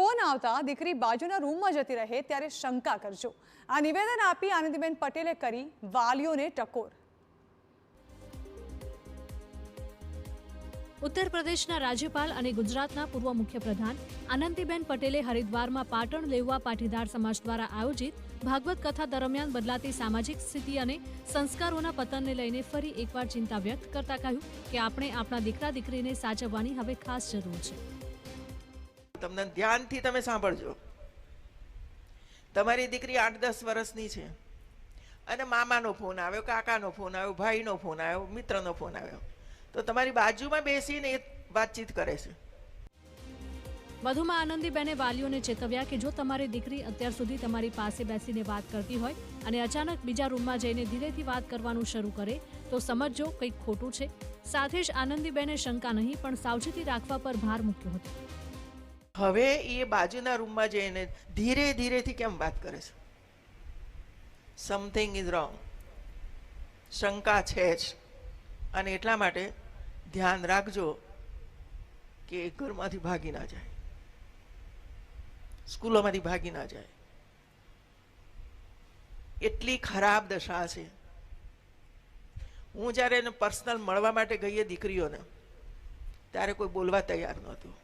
Phone આવતા દીકરી બાજુના રૂમમાં જતી રહે ત્યારે શંકા કરજો। આ નિવેદન આપી આનંદીબેન પટેલે કરી વાલીઓને ટકોર। ઉત્તર પ્રદેશના રાજ્યપાલ અને ગુજરાતના પૂર્વ મુખ્યપ્રધાન આનંદીબેન પટેલે હરિદ્વારમાં પાટણ લેઉવા પાટીદાર સમાજ દ્વારા આયોજિત ભાગવત કથા દરમિયાન બદલાતી સામાજિક સ્થિતિ અને સંસ્કારોના પતનને લઈને ફરી એકવાર ચિંતા વ્યક્ત કરતા કહ્યું કે આપણે આપણા દીકરા દીકરીને સાચવવાની હવે ખાસ જરૂર છે। તમને ધ્યાનથી તમે સાંભળજો। તમારી દીકરી 8-10 વર્ષની છે અને મામાનો ફોન આવ્યો, કાકાનો ફોન આવ્યો, ભાઈનો ફોન આવ્યો, મિત્રનો ફોન આવ્યો, તો તમારી બાજુમાં બેસીને વાતચીત કરે છે। વધુમાં આનંદીબેને વાલીઓને ચેતવ્યા કે જો તમારી દીકરી અત્યાર સુધી તમારી પાસે બેસીને વાત કરતી હોય અને અચાનક બીજા રૂમમાં જઈને ધીરેથી વાત કરવાનું શરૂ કરે તો સમજજો કંઈક ખોટું છે। સાથે જ આનંદીબેને શંકા નહીં પણ સાવચેતી રાખવા પર ભાર મૂક્યો હતો। હવે એ બાજુના રૂમમાં જઈને ધીરે ધીરેથી કેમ વાત કરે છે? સમથિંગ ઇઝ રોંગ, શંકા છે જ, અને એટલા માટે ધ્યાન રાખજો કે એ ઘરમાંથી ભાગી ના જાય, સ્કૂલોમાંથી ભાગી ના જાય। એટલી ખરાબ દશા છે। હું જ્યારે એને પર્સનલ મળવા માટે ગઈ દીકરીઓને, ત્યારે કોઈ બોલવા તૈયાર નહોતું।